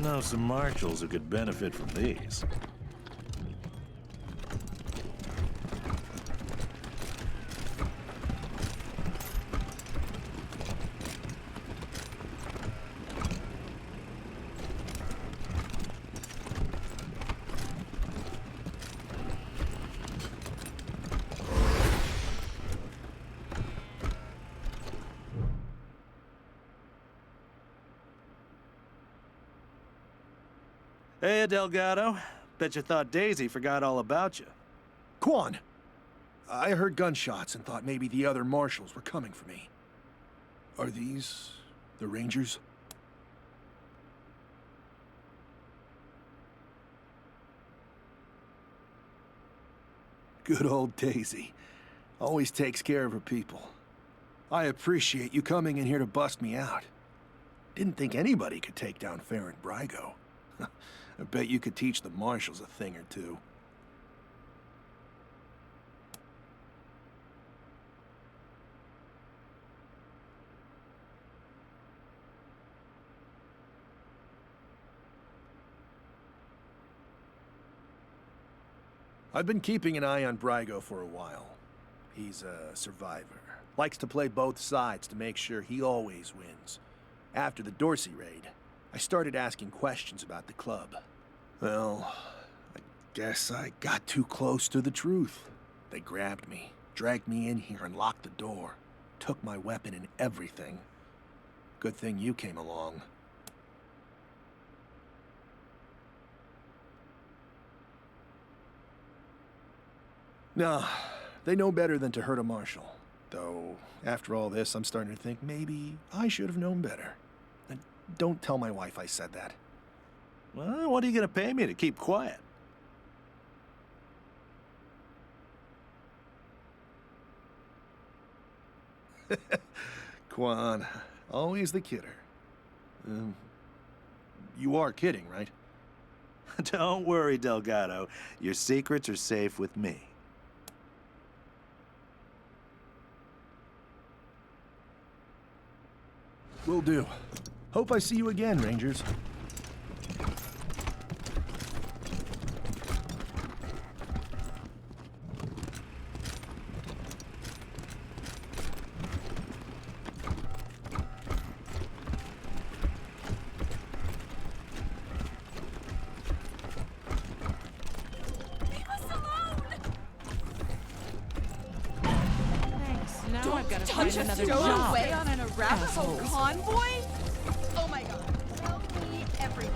I know some marshals who could benefit from these. Hey, Delgado. Bet you thought Daisy forgot all about you. Quan! I heard gunshots and thought maybe the other marshals were coming for me. Are these the Rangers? Good old Daisy. Always takes care of her people. I appreciate you coming in here to bust me out. Didn't think anybody could take down Farron Brygo. I bet you could teach the marshals a thing or two. I've been keeping an eye on Brygo for a while. He's a survivor. Likes to play both sides to make sure he always wins. After the Dorsey raid, I started asking questions about the club. Well, I guess I got too close to the truth. They grabbed me, dragged me in here and locked the door. Took my weapon and everything. Good thing you came along. No, they know better than to hurt a marshal. Though, after all this, I'm starting to think maybe I should have known better. And don't tell my wife I said that. Well, what are you gonna pay me to keep quiet? Quan, always the kidder. You are kidding, right? Don't worry, Delgado. Your secrets are safe with me. Will do. Hope I see you again, Rangers. Now I've got to find another job. Away on an Arapaho convoy? Oh my god. Tell me everything.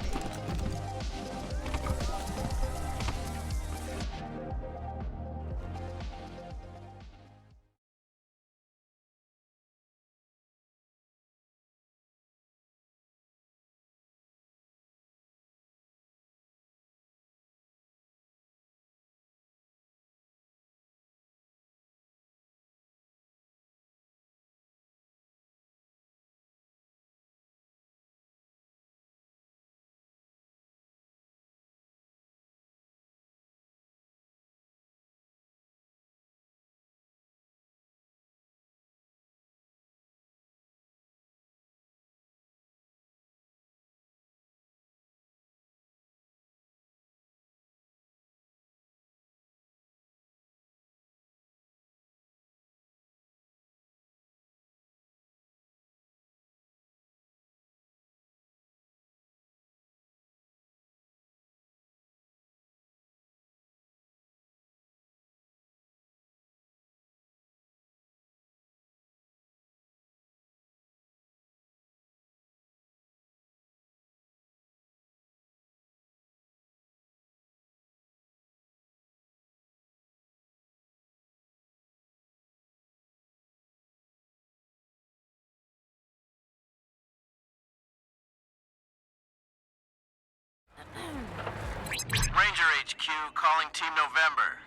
Ranger HQ calling Team November.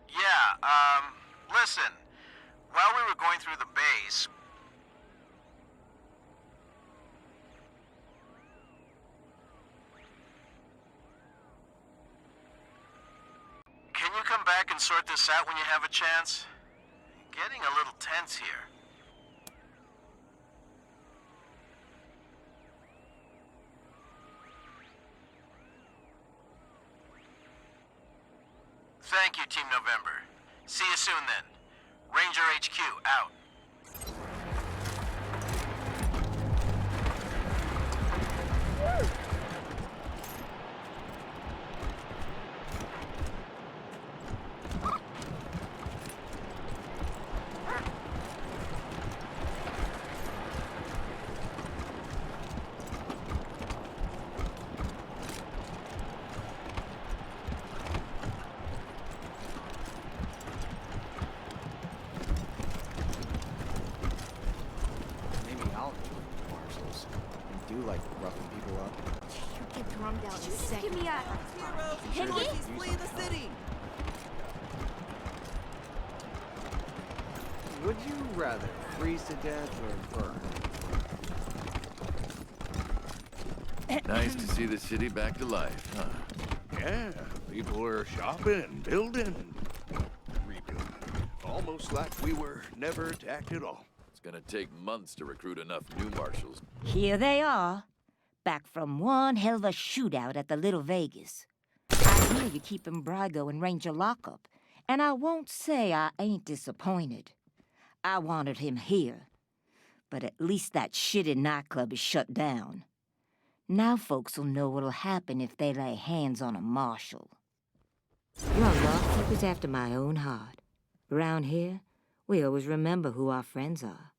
Yeah, listen. While we were going through the base... Can you come back and sort this out when you have a chance? Getting a little tense here. Thank you, Team November. See you soon then. Ranger HQ, out. Maybe I'll join the marshals. I do like roughing people up. You get drummed out in a Just second. give me a... Heroes, flee the city! Would you rather freeze to death or burn? Nice to see the city back to life, huh? Yeah, people are shopping, building, rebuilding. Almost like we were never attacked at all. It's gonna take months to recruit enough new marshals. Here they are, back from one hell of a shootout at the Little Vegas. I hear you keeping Brygo in Ranger lockup, and I won't say I ain't disappointed. I wanted him here, but at least that shitty nightclub is shut down. Now folks'll know what'll happen if they lay hands on a marshal. Your lawkeeper's after my own heart. Around here, we always remember who our friends are.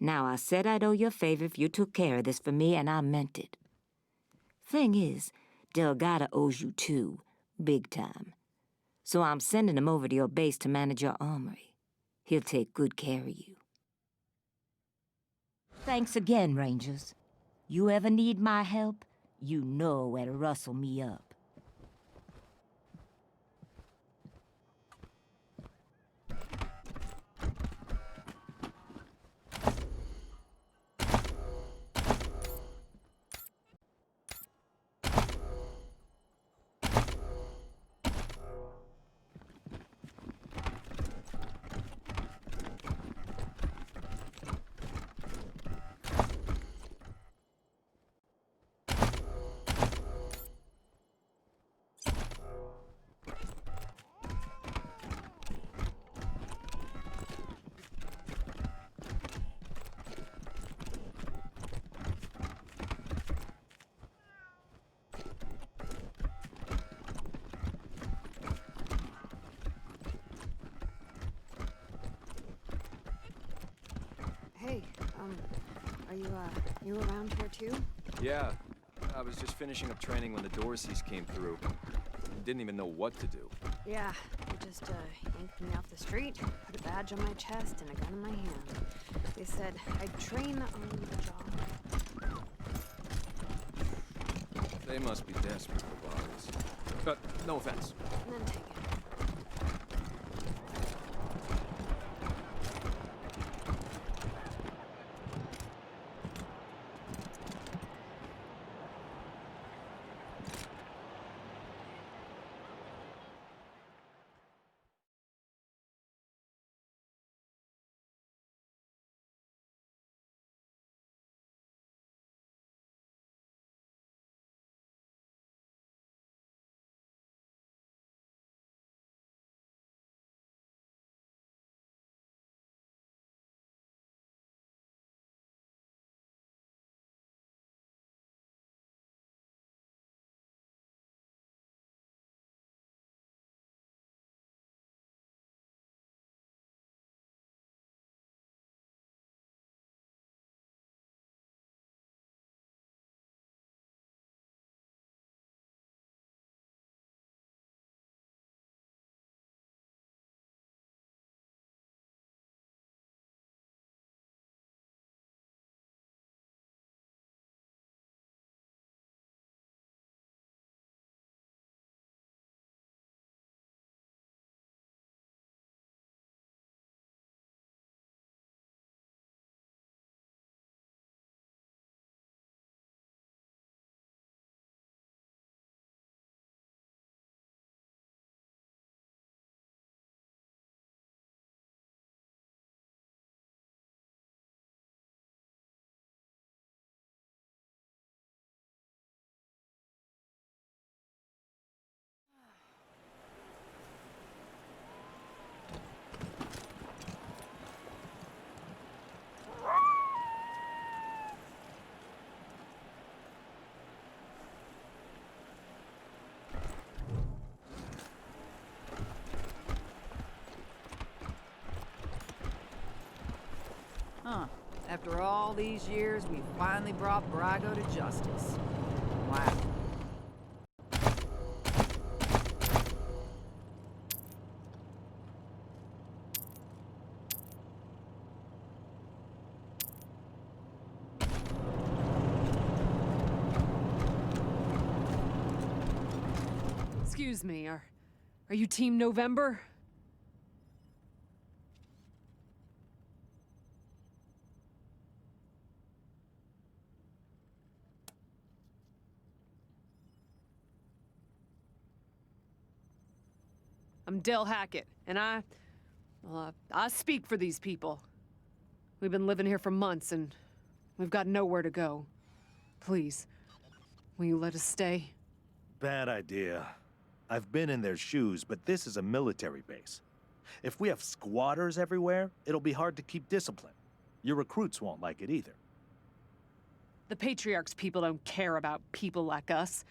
Now, I said I'd owe you a favor if you took care of this for me, and I meant it. Thing is, Delgado owes you too, big time. So I'm sending him over to your base to manage your armory. He'll take good care of you. Thanks again, Rangers. You ever need my help, you know where to rustle me up. Hey, are you around here too? Yeah, I was just finishing up training when the Dorseys came through. Didn't even know what to do. Yeah, they just yanked me off the street, put a badge on my chest and a gun in my hand. They said I'd train on the job. They must be desperate for bodies. But no offense. And then take it. after all these years, we finally brought Brago to justice. Wow. Excuse me, are you Team November? I'm Del Hackett, and I speak for these people. We've been living here for months, and we've got nowhere to go. Please, will you let us stay? Bad idea. I've been in their shoes, but this is a military base. If we have squatters everywhere, it'll be hard to keep discipline. Your recruits won't like it either. The Patriarch's people don't care about people like us,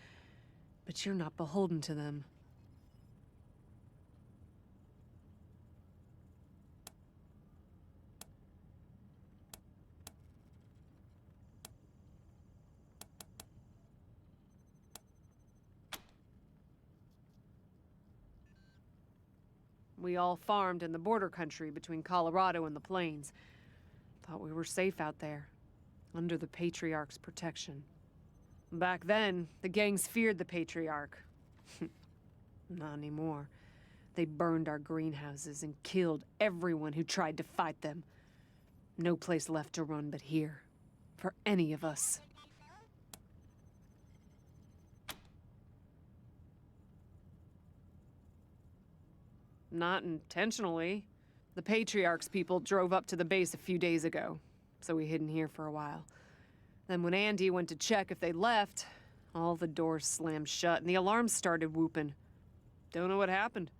but you're not beholden to them. We all farmed in the border country between Colorado and the plains. Thought we were safe out there, under the Patriarch's protection. Back then, the gangs feared the Patriarch. Not anymore. They burned our greenhouses and killed everyone who tried to fight them. No place left to run but here, for any of us. Not intentionally. The Patriarch's people drove up to the base a few days ago, so we hid in here for a while. Then when Andy went to check if they left, all the doors slammed shut and the alarms started whooping. Don't know what happened.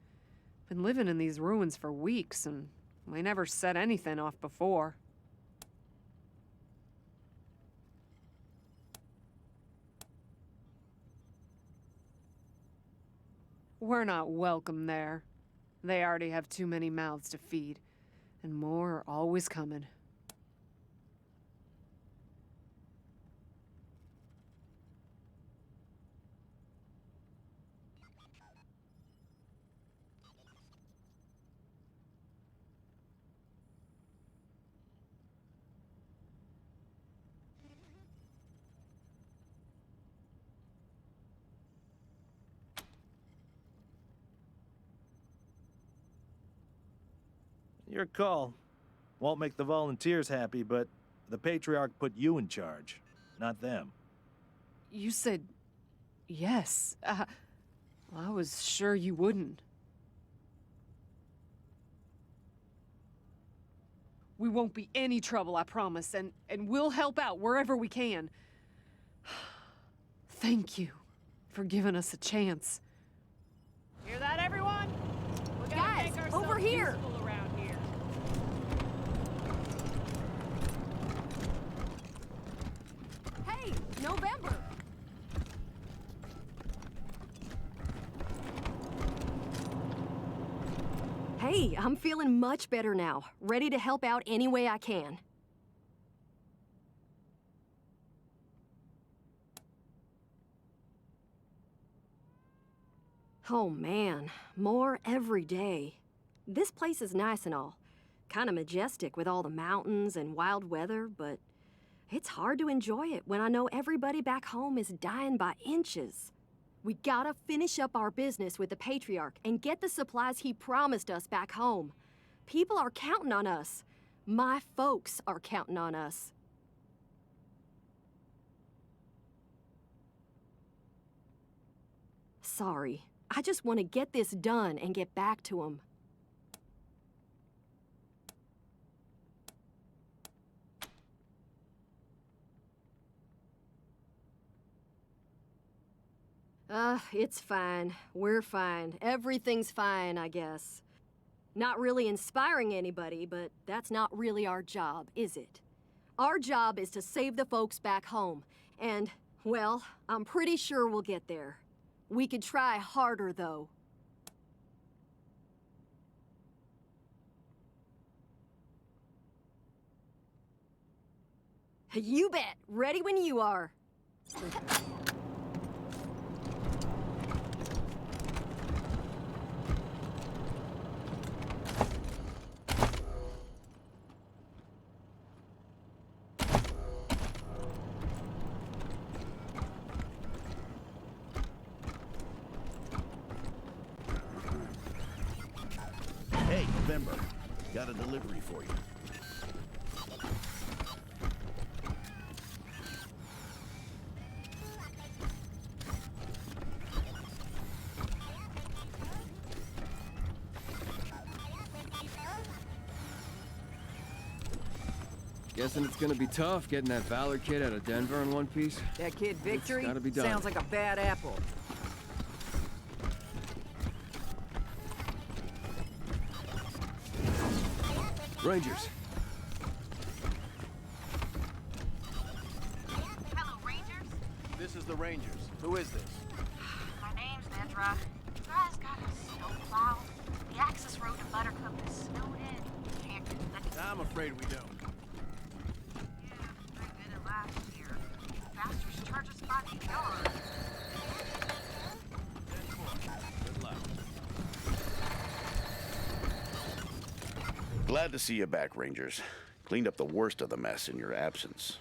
Been living in these ruins for weeks, and we never set anything off before. We're not welcome there. They already have too many mouths to feed, and more are always coming. Your call. Won't make the volunteers happy, but the Patriarch put you in charge, not them. You said yes. I was sure you wouldn't. We won't be any trouble, I promise, and we'll help out wherever we can. Thank you for giving us a chance. Hear that, everyone? We gotta Guys, make ourselves over here! useful around here. Hey, November! Hey, I'm feeling much better now. Ready to help out any way I can. Oh man, more every day. This place is nice and all. Kinda majestic with all the mountains and wild weather, but it's hard to enjoy it when I know everybody back home is dying by inches. We gotta finish up our business with the Patriarch and get the supplies he promised us back home. People are counting on us. My folks are counting on us. Sorry. I just want to get this done and get back to him. It's fine. We're fine. Everything's fine, I guess. Not really inspiring anybody, but that's not really our job, is it? Our job is to save the folks back home. And, well, I'm pretty sure we'll get there. We could try harder, though. You bet. Ready when you are. Hey, November. Got a delivery for you. Guessing it's gonna be tough getting that Valor kid out of Denver in one piece. That kid Victory gotta be done. sounds like a bad apple. Rangers. Hello, Rangers. This is the Rangers. Who is this? My name's Nedra. You guys got a snowplow? The access road to Buttercup is snowed in. Can't get that. I'm afraid we don't. Yeah, pretty good at last year. Bastards charge us by the yard. Good luck. Glad to see you back, Rangers. Cleaned up the worst of the mess in your absence.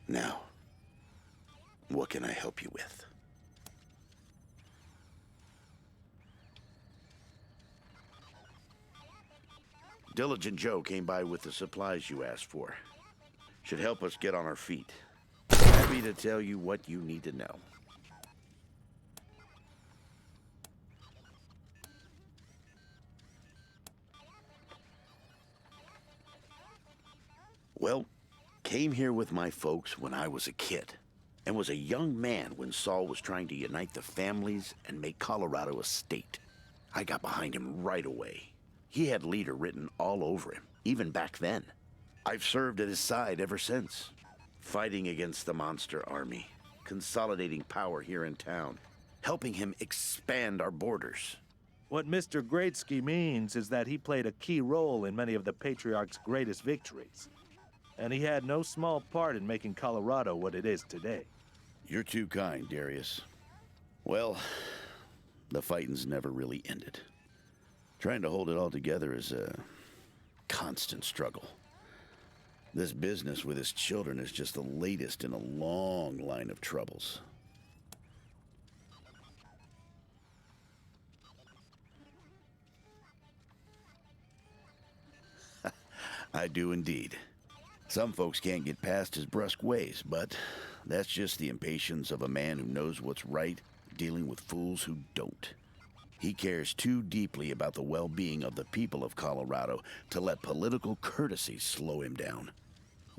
Now, what can I help you with? Diligent Joe came by with the supplies you asked for. Should help us get on our feet. Happy to tell you what you need to know. Well, came here with my folks when I was a kid, and was a young man when Saul was trying to unite the families and make Colorado a state. I got behind him right away. He had leader written all over him, even back then. I've served at his side ever since, fighting against the monster army, consolidating power here in town, helping him expand our borders. What Mr. Greatsky means is that he played a key role in many of the Patriarch's greatest victories. And he had no small part in making Colorado what it is today. You're too kind, Darius. Well, the fighting's never really ended. Trying to hold it all together is a constant struggle. This business with his children is just the latest in a long line of troubles. I do indeed. Some folks can't get past his brusque ways, but that's just the impatience of a man who knows what's right, dealing with fools who don't. He cares too deeply about the well-being of the people of Colorado to let political courtesy slow him down.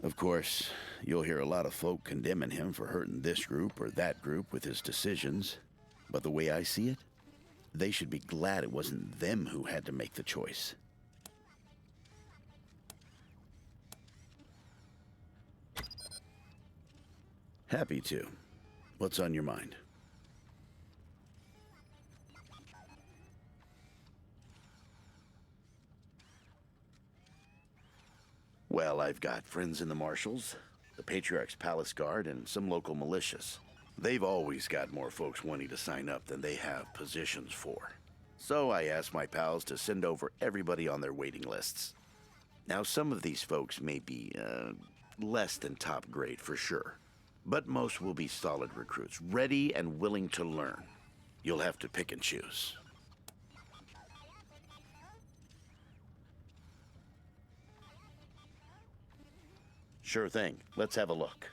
Of course, you'll hear a lot of folk condemning him for hurting this group or that group with his decisions, but the way I see it, they should be glad it wasn't them who had to make the choice. Happy to. What's on your mind? Well, I've got friends in the Marshals, the Patriarch's Palace Guard, and some local militias. They've always got more folks wanting to sign up than they have positions for. So I asked my pals to send over everybody on their waiting lists. Now, some of these folks may be, less than top grade for sure. But most will be solid recruits, ready and willing to learn. You'll have to pick and choose. Sure thing. Let's have a look.